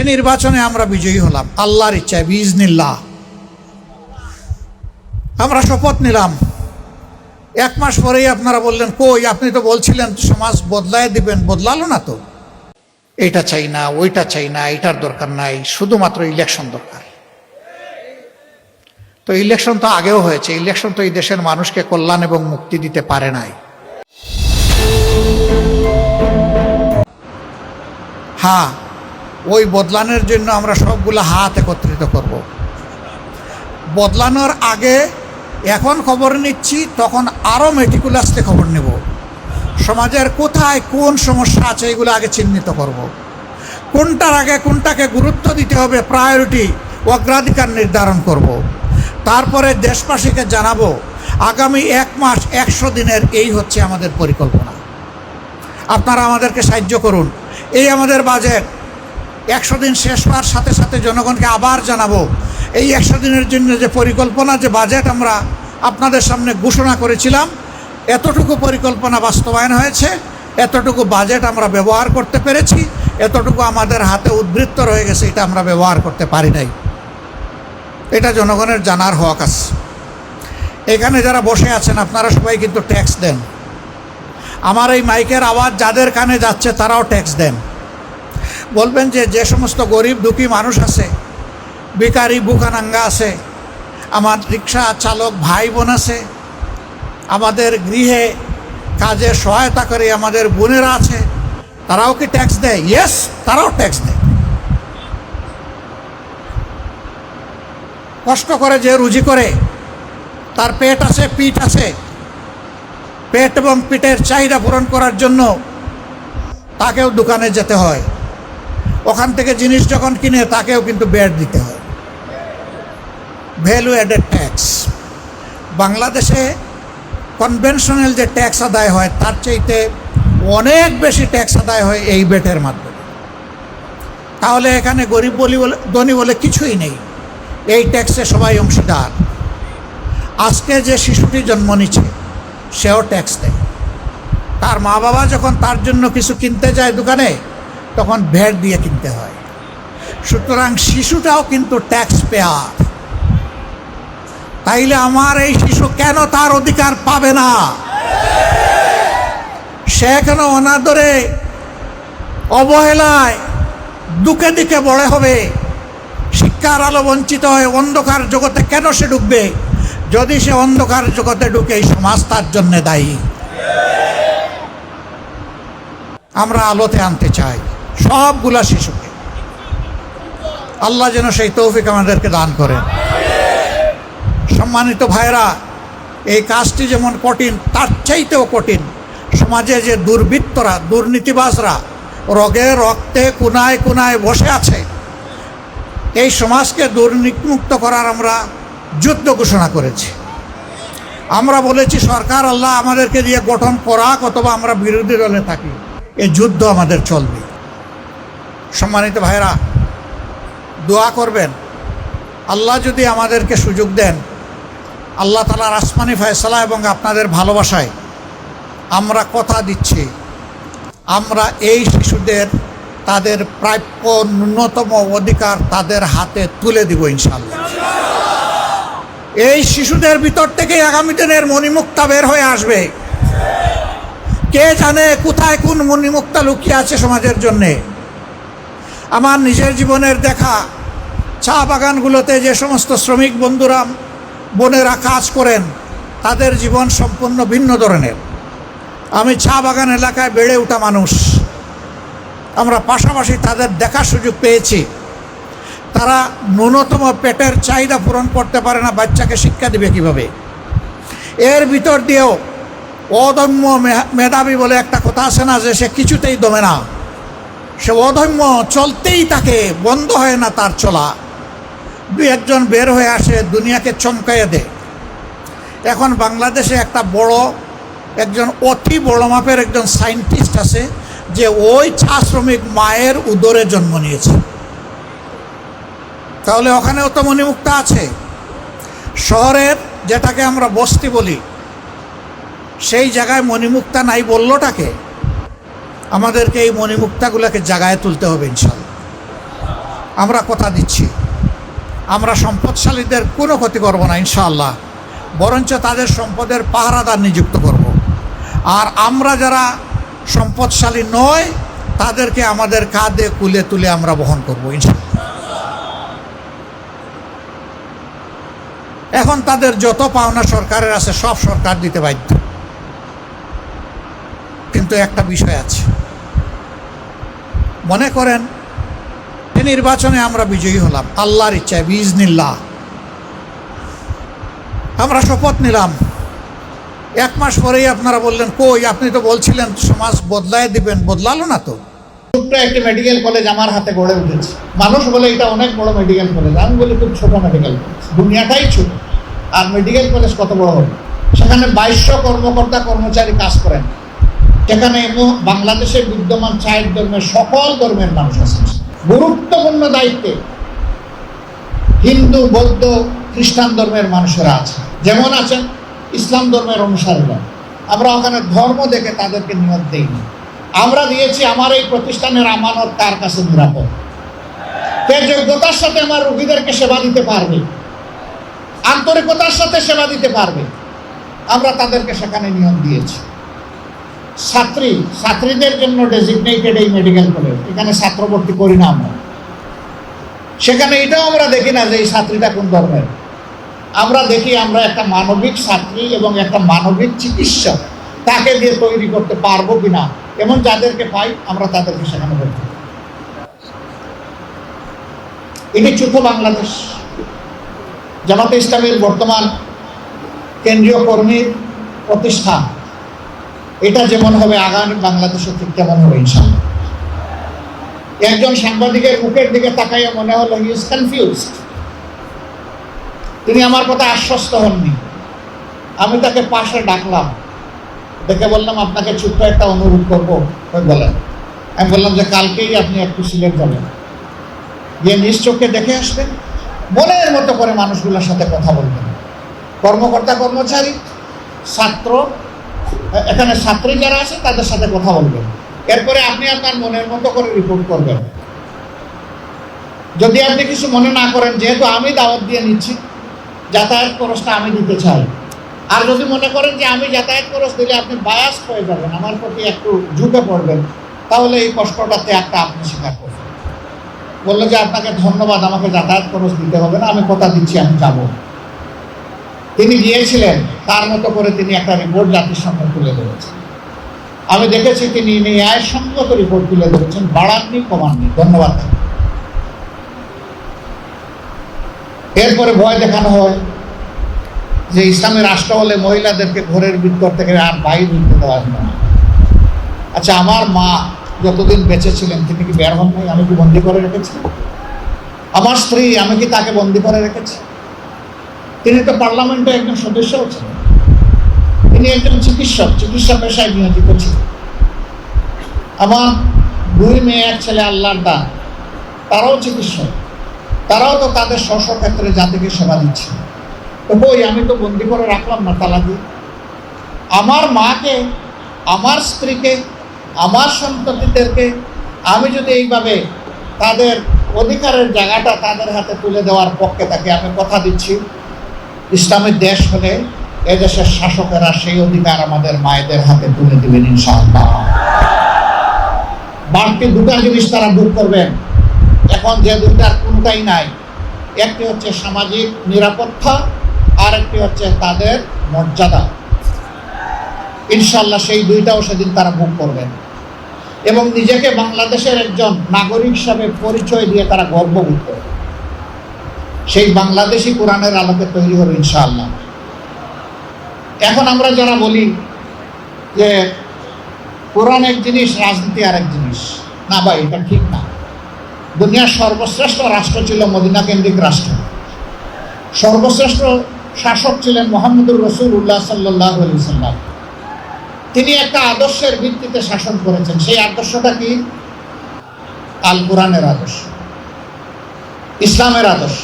নির্বাচনে আমরা বিজয়ী হলাম আল্লাহর ইচ্ছায় বিইজনিল্লাহ। আমরা শপথ নিলাম। 1 মাস পরেই আপনারা বললেন, কই আপনি তো বলছিলেন সমাজ বদলায় দিবেন, বদলালো না তো। এইটা চাই না, ওইটা চাই না, এটার দরকার নাই, শুধুমাত্র ইলেকশন দরকার। তো ইলেকশন তো আগেও হয়েছে, ইলেকশন তো এই দেশের মানুষকে কল্যাণ এবং মুক্তি দিতে পারে নাই। হ্যাঁ, ওই বদলানোর জন্য আমরা সবগুলো হাত একত্রিত করব। বদলানোর আগে এখন খবর নিচ্ছি, তখন আরও মেটিকুলাসলি খবর নেব। সমাজের কোথায় কোন সমস্যা আছে এগুলো আগে চিহ্নিত করব। কোনটার আগে কোনটাকে গুরুত্ব দিতে হবে, প্রায়োরিটি, অগ্রাধিকার নির্ধারণ করব। তারপরে দেশবাসীকে জানাবো আগামী 1 মাস 100 দিনের এই হচ্ছে আমাদের পরিকল্পনা। আপনারা আমাদেরকে সাহায্য করুন। এই আমাদের বাজেট। 100 দিন শেষ হওয়ার সাথে সাথে জনগণকে আবার জানাবো এই 100 দিনের জন্য যে পরিকল্পনা, যে বাজেট আমরা আপনাদের সামনে ঘোষণা করেছিলাম, এতটুকু পরিকল্পনা বাস্তবায়ন হয়েছে, এতটুকু বাজেট আমরা ব্যবহার করতে পেরেছি, এতটুকু আমাদের হাতে উদ্বৃত্ত রয়ে গেছে, এটা আমরা ব্যবহার করতে পারি নাই। এটা জনগণের জানার হক আছে। এখানে যারা বসে আছেন আপনারা সবাই কিন্তু ট্যাক্স দেন। আমার এই মাইকের আওয়াজ যাদের কানে যাচ্ছে তারাও ট্যাক্স দেন। বলবেন যে সমস্ত গরিব দুঃখী মানুষ আছে, বেকারি বুকানাঙ্গা আছে, আমার রিক্সা চালক ভাই বোন আছে, আমাদের গৃহে কাজে সহায়তা করে আমাদের বোনেরা আছে, তারাও কি ট্যাক্স দেয়? ইয়েস, তারাও ট্যাক্স দেয়। কষ্ট করে যে রুজি করে, তার পেট আছে, পিঠ আছে, পেট এবং পিঠের চাহিদা পূরণ করার জন্য তাকেও দোকানে যেতে হয়। ওখান থেকে জিনিস যখন কিনে তাকেও কিন্তু ব্যাট দিতে হয়, ভ্যালু অ্যাডেড ট্যাক্স। বাংলাদেশে কনভেনশনাল যে ট্যাক্স আদায় হয় তার চাইতে অনেক বেশি ট্যাক্স আদায় হয় এই ব্যাটের মাধ্যমে। তাহলে এখানে গরিব বলি বলে ধনী বলে কিছুই নেই, এই ট্যাক্সে সবাই অংশীদার। আজকে যে শিশুটি জন্ম নিচ্ছে সেও ট্যাক্স দেয়। তার মা বাবা যখন তার জন্য কিছু কিনতে যায় দোকানে, তখন ভ্যাট দিয়ে কিনতে হয়। সুতরাং শিশুটাও কিন্তু ট্যাক্স পেয়ার। তাইলে আমার এই শিশু কেন তার অধিকার পাবে না? সে কেন অনাদরে, অবহেলায়, দুঃখে দিকে বড় হবে? শিক্ষার আলো বঞ্চিত হয়ে অন্ধকার জগতে কেন সে ঢুকবে? যদি সে অন্ধকার জগতে ঢুকে, এই সমাজ তার জন্য দায়ী। আমরা আলোতে আনতে চাই সবগুলা শিশুকে। আল্লাহ যেন সেই তৌফিক আমাদেরকে দান করেন। সম্মানিত ভাইরা, এই কাজটি যেমন কঠিন, তার চাইতেও কঠিন সমাজে যে দুর্বৃত্তরা, দুর্নীতিবাজরা রগে রক্তে কোনায় কোনায় বসে আছে, এই সমাজকে দুর্নীতিমুক্ত করার আমরা যুদ্ধ ঘোষণা করেছি। আমরা বলেছি সরকার আল্লাহ আমাদেরকে দিয়ে গঠন করাক, অথবা আমরা বিরোধী দলে থাকি, এই যুদ্ধ আমাদের চলবে। সম্মানিত ভাইরা, দোয়া করবেন আল্লাহ যদি আমাদেরকে সুযোগ দেন, আল্লাহ তাআলার আসমানি ফয়সালা এবং আপনাদের ভালোবাসায় আমরা কথা দিচ্ছি, আমরা এই শিশুদের তাদের প্রাপ্য ন্যূনতম অধিকার তাদের হাতে তুলে দিব ইনশাআল্লাহ। এই শিশুদের ভিতর থেকে আগামী দিনের মণিমুক্তা বের হয়ে আসবে। কে জানে কোথায় কোন মণিমুক্তা লুকিয়ে আছে সমাজের জন্যে। আমার নিজের জীবনের দেখা চা বাগানগুলোতে যে সমস্ত শ্রমিক বন্ধুরা বোনেরা কাজ করেন, তাদের জীবন সম্পূর্ণ ভিন্ন ধরনের। আমি চা বাগান এলাকায় বেড়ে ওঠা মানুষ, আমরা পাশাপাশি তাদের দেখার সুযোগ পেয়েছি। তারা ন্যূনতম পেটের চাহিদা পূরণ করতে পারে না, বাচ্চাকে শিক্ষা দিবে কিভাবে? এর ভিতর দিয়েও অদম্য মেধাবী বলে একটা কথা আছে না, যে সে কিছুতেই দমে না, সে অদম্য, চলতেই থাকে, বন্ধ হয় না তার চলা। 2-1 বের হয়ে আসে, দুনিয়াকে চমকাইয়ে দেয়। এখন বাংলাদেশে একটা একজন অতি বড় মাপের একজন সায়েন্টিস্ট আছে, যে ওই চা শ্রমিক মায়ের উদরে জন্ম নিয়েছে। তাহলে ওখানেও তো মণিমুক্তা আছে। শহরের যেটাকে আমরা বস্তি বলি, সেই জায়গায় মণিমুক্তা নাই বললোটাকে। আমাদেরকে এই মণিমুক্তাগুলোকে জাগায় তুলতে হবে ইনশাআল্লাহ। আমরা কথা দিচ্ছি, আমরা সম্পদশালীদের কোনো ক্ষতি করব না ইনশাআল্লাহ, বরঞ্চ তাদের সম্পদের পাহারাদার নিযুক্ত করব। আর আমরা যারা সম্পদশালী নয় তাদেরকে আমাদের কাঁধে কুলে তুলে আমরা বহন করবো ইনশাআল্লাহ। এখন তাদের যত পাওনা সরকারের আছে সব সরকার দিতে বাধ্য, কিন্তু একটা বিষয় আছে। মনে করেন নির্বাচনে আমরা বিজয়ী হলাম আল্লাহর ইচ্ছায় বিইজনিল্লাহ, আমরা শপথ নিলাম। 1 মাস পরেই আপনারা বললেন কই, আপনি তো বলছিলেন সমাজ বদলায় দিবেন, বদলালো না তো। ছোট্ট একটি মেডিকেল কলেজ আমার হাতে গড়ে উঠেছে। মানুষ বলে এটা অনেক বড় মেডিকেল কলেজ, আমি বলি খুব ছোট মেডিকেল কলেজ, দুনিয়াটাই ছোট, আর মেডিকেল কলেজ কত বড় হবে। সেখানে 2200 কর্মকর্তা কর্মচারী কাজ করেন। সেখানে বাংলাদেশের বিদ্যমান 4 ধর্মের সকল ধর্মের মানুষ আছে, গুরুত্বপূর্ণ দায়িত্বে হিন্দু, বৌদ্ধ, খ্রিস্টান ধর্মের মানুষেরা আছে, যেমন আছেন ইসলাম ধর্মের অনুসারীরা। আমরা ওখানে ধর্ম দেখে তাদেরকে নিয়োগ দেইনি, আমরা দিয়েছি আমার এই প্রতিষ্ঠানের আমানত কার কাছে নিরাপদ, কে যোগ্যতার সাথে আমার রোগীদেরকে সেবা দিতে পারবে, আন্তরিকতার সাথে সেবা দিতে পারবে, আমরা তাদেরকে সেখানে নিয়োগ দিয়েছি। ছাত্রীদের জন্য ডেজিগনেটেড এই মেডিকেল কলেজ, এখানে ছাত্র ভর্তি করি না আমরা। সেখানে এটাও আমরা দেখি না যে এই ছাত্রীটা কোন ধর্মের, আমরা দেখি আমরা একটা মানবিক ছাত্রী এবং একটা মানবিক চিকিৎসক তাকে দিয়ে তৈরি করতে পারবো কিনা, এমন যাদেরকে পাই আমরা তাদেরকে সেখানে ভর্তি করি। এটি চতুর্থ বাংলাদেশ জামাতে ইসলামীর বর্তমান কেন্দ্রীয় কর্মীর প্রতিষ্ঠান। এটা যেমন হবে আগামী বাংলাদেশে ঠিক তেমন হবে ইনশাআল্লাহ। একজন সাংবাদিকের মুখের দিকে তাকাইয়া মনে হলো হি ইজ কনফিউজড, তিনি আমার কথা আশ্বস্ত হননি। আমি তাকে পাশে ডাকলাম, দেখে বললাম আপনাকে ছোট্ট একটা অনুরোধ করবো। বলেন। আমি বললাম যে কালকেই আপনি একটু সিলেট যাবেন, গিয়ে নিজ চোখে দেখে আসবেন, মনের মতো করে মানুষগুলোর সাথে কথা বলবেন, কর্মকর্তা কর্মচারী, ছাত্র, এখানে ছাত্রী যারা আছে তাদের সাথে কথা বলবেন। এরপরে আপনি আপনার মনের মতো করে রিপোর্ট করবেন। যদি আপনি কিছু মনে না করেন, যেহেতু আমি দাওয়াত দিয়ে নিচ্ছি, যাতায়াত খরচটা আমি দিতে চাই। আর যদি মনে করেন যে আমি যাতায়াত খরচ দিলে আপনি বায়াস হয়ে যাবেন, আমার প্রতি একটু ঝুঁকে পড়বেন, তাহলে এই কষ্টটাতে একটা আপনি স্বীকার করবেন। বললো যে আপনাকে ধন্যবাদ, আমাকে যাতায়াত খরচ দিতে হবে না, আমি কথা দিচ্ছি আমি যাব। তিনি গিয়েছিলেন, তার মতো করে তিনি একটা রিপোর্ট জাতির সামনে তুলে ধরেছেন। আমি দেখেছি তিনি ন্যায়সঙ্গত রিপোর্ট তুলে ধরেছেন, বাড়াননি কমাননি, ধন্যবাদ। এরপরে ভয় দেখানো হয় যে ইসলামী রাষ্ট্র হলে মহিলাদেরকে ঘরের ভিতর থেকে আর বাইরে নিতে দেওয়া হবে না। আচ্ছা, আমার মা যতদিন বেঁচে ছিলেন তিনি কি বের হন নাই? আমি কি বন্দি করে রেখেছি? আমার স্ত্রী, আমি কি তাকে বন্দি করে রেখেছি? তিনি তো পার্লামেন্টে একজন সদস্যও ছিলেন, তিনি একজন চিকিৎসক, চিকিৎসা পেশায় নিয়োজিত ছিলেন। আমার 2 মেয়ে 1 ছেলে আল্লাহর দান, তারাও চিকিৎসক, তারাও তো তাদের স্ব ক্ষেত্রে জাতিকে সেবা দিচ্ছে। তো বই আমি তো বন্দি করে রাখলাম না তালা দিয়ে। আমার মাকে, আমার স্ত্রীকে, আমার সন্ততিদেরকে আমি যদি এইভাবে তাদের অধিকারের জায়গাটা তাদের হাতে তুলে দেওয়ার পক্ষে থাকি, আমি কথা দিচ্ছি ইসলামের দেশ হলে এদেশের শাসকেরা সেই অধিকার আমাদের মায়েদের হাতে তুলে দেবেন ইনশাআল্লাহ। বাড়তি 2টা জিনিস তারা ভোগ করবেন, এখন যে 2টার কোনটাই নাই। একটি হচ্ছে সামাজিক নিরাপত্তা, আর একটি হচ্ছে তাদের মর্যাদা। ইনশাআল্লাহ সেই 2টাও সেদিন তারা ভোগ করবেন এবং নিজেকে বাংলাদেশের একজন নাগরিক হিসাবে পরিচয় দিয়ে তারা গর্ববোধ করবে। সেই বাংলাদেশি কোরআনের আলোকে তৈরি হবে ইনশাআল্লাহ। এখন আমরা যারা বলি যে কোরআন এক জিনিস, রাজনীতি আর এক জিনিস, না ভাই, এটা ঠিক না। দুনিয়ার সর্বশ্রেষ্ঠ রাষ্ট্র ছিল মদিনা কেন্দ্রিক রাষ্ট্র। সর্বশ্রেষ্ঠ শাসক ছিলেন মুহাম্মদুর রাসূলুল্লাহ সাল্লাল্লাহু আলাইহি ওয়াসাল্লাম। তিনি একটা আদর্শের ভিত্তিতে শাসন করেছেন। সেই আদর্শটা কি? আল কোরআনের আদর্শ, ইসলামের আদর্শ,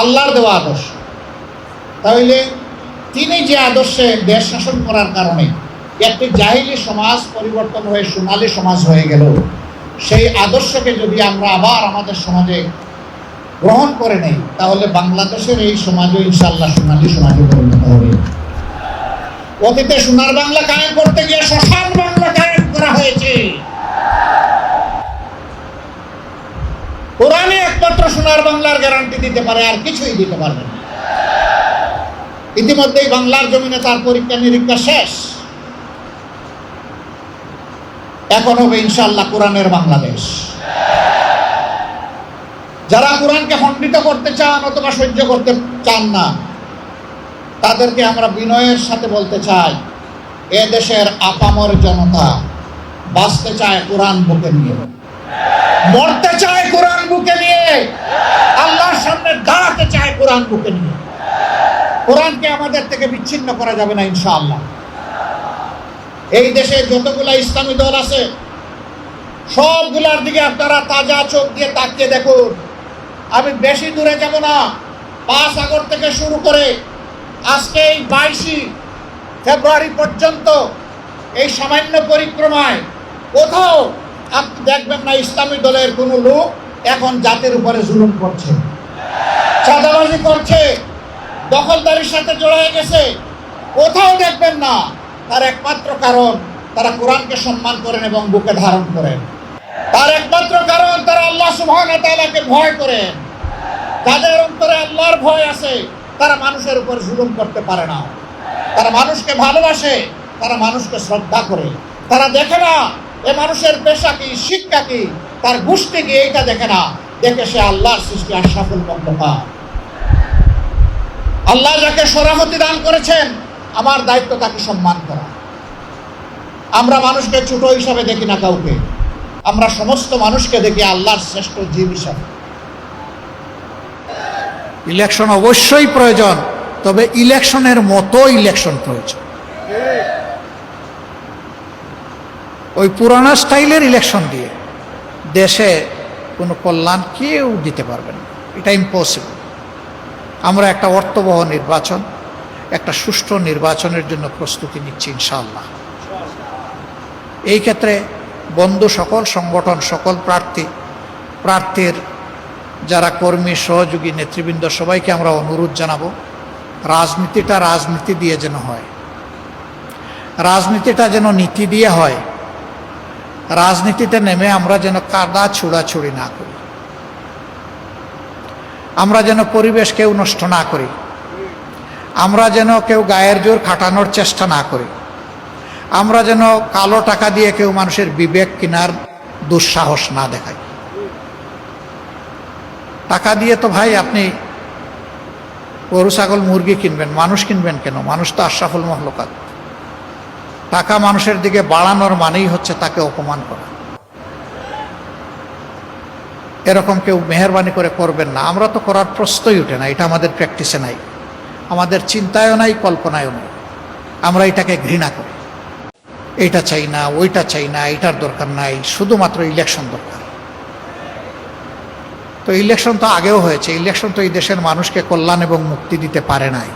আল্লাহর দেওয়া আদর্শ। তাহলে তিনি যে আদর্শে দেশ শাসন করার কারণে একটি জাহিলি সমাজ পরিবর্তন হয়ে সোনালী সমাজ হয়ে গেল, সেই আদর্শকে যদি আমরা আবার আমাদের সমাজে গ্রহণ করে নেই, তাহলে বাংলাদেশের এই সমাজও ইনশাআল্লাহ সোনালী সমাজে পরিণত হবে। অতীতে সোনার বাংলা কায়েম করতে গিয়ে শ্মশান বাংলা কায়েম করা হয়েছে। কোরআনই একমাত্র সোনার বাংলার গ্যারান্টি দিতে পারে, আর কিছুই দিতে পারবে না। ইতিমধ্যেই বাংলার জমিনে তার পরীক্ষা নিরীক্ষা শেষ। এখন হবে ইনশাআল্লাহ কোরআনের বাংলাদেশ। যারা কোরআনকে খণ্ডিত করতে চান অথবা সহ্য করতে চান না, তাদেরকে আমরা বিনয়ের সাথে বলতে চাই, এ দেশের আপামর জনতা বাঁচতে চায় কোরআন বুকে নিয়ে, মরতে চায় কোরআন বুকে নিয়ে, আল্লাহর সামনে দাঁড়াতে চায় কোরআন বুকে নিয়ে। কোরআনকে আমাদের থেকে বিচ্ছিন্ন করা যাবে না ইনশাআল্লাহ। এই দেশে যতগুলা ইসলামী দল আছে, সবগুলার দিকে আপনারা তাজা চোখ দিয়ে তাকিয়ে দেখুন। আমি বেশি দূরে যাব না, 5 আগস্ট থেকে শুরু করে আজকে এই 22 ফেব্রুয়ারি পর্যন্ত এই সামান্য পরিক্রমায় কোথাও আপনি দেখবেন না ইসলামী দলের কোনো লোক এখন জাতির উপরে জুলুম করছে, চাঁদাবাজি করছে, দখলদারির সাথে জড়িয়ে গেছে। কোথাও দেখবেন না। তার একমাত্র কারণ তারা কোরআনকে সম্মান করেন এবং বুকে ধারণ করেন। তার একমাত্র কারণ তারা আল্লাহ সুবহানাহু ওয়া তাআলাকে ভয় করেন। যাদের অন্তরে আল্লাহর ভয় আছে, তারা মানুষের উপর জুলুম করতে পারে না। তারা মানুষকে ভালোবাসে, তারা মানুষকে শ্রদ্ধা করে। তারা দেখে না এ মানুষের পেশা কি, শিক্ষা কি, তার গোষ্ঠী কি, এইটা দেখে না। দেখে সে আল্লাহর সৃষ্টি আশরাফুল মাখলুকাত। আল্লাহ যাকে শরাফতি দান করেছেন, আমার দায়িত্ব তাকে সম্মান করা। আমরা মানুষকে ছোট হিসাবে দেখি না কাউকে, আমরা সমস্ত মানুষকে দেখি আল্লাহর শ্রেষ্ঠ জীব হিসাবে। ইলেকশন অবশ্যই প্রয়োজন, তবে ইলেকশনের মতো ইলেকশন প্রয়োজন। ওই পুরানো স্টাইলের ইলেকশন দিয়ে দেশে কোনো কল্যাণ কেউ দিতে পারবে না, এটা ইম্পসিবল। আমরা একটা অর্থবহ নির্বাচন, একটা সুষ্ঠু নির্বাচনের জন্য প্রস্তুতি নিচ্ছি ইনশাআল্লাহ। এই ক্ষেত্রে বন্ধু সকল সংগঠন, সকল প্রার্থীর যারা কর্মী, সহযোগী, নেতৃবৃন্দ, সবাইকে আমরা অনুরোধ জানাবো, রাজনীতিটা রাজনীতি দিয়ে যেন হয়, রাজনীতিটা যেন নীতি দিয়ে হয়। রাজনীতিতে নেমে আমরা যেন কাদা ছুড়াছুড়ি না করি, আমরা যেন পরিবেশ কেউ নষ্ট না করি, আমরা যেন কেউ গায়ের জোর খাটানোর চেষ্টা না করি, আমরা যেন কালো টাকা দিয়ে কেউ মানুষের বিবেক কেনার দুঃসাহস না দেখাই। টাকা দিয়ে তো ভাই আপনি গরু, ছাগল, মুরগি কিনবেন, মানুষ কিনবেন কেন? মানুষ তো আশরাফুল মাখলুকাত। টাকা মানুষের দিকে বাড়ানোর মানেই হচ্ছে তাকে অপমান করা। এরকম কেউ মেহেরবানি করে করবেন না। আমরা তো করার প্রশ্নই উঠে না, এটা আমাদের প্র্যাকটিসে নাই, আমাদের চিন্তায়ও নাই, কল্পনায়ও নাই। আমরা এটাকে ঘৃণা করি, এইটা চাই না, ওইটা চাই না, এটার দরকার নাই, শুধুমাত্র ইলেকশন দরকার। তো ইলেকশন তো আগেও হয়েছে, ইলেকশন তো এই দেশের মানুষকে কল্যাণ এবং মুক্তি দিতে পারে নাই।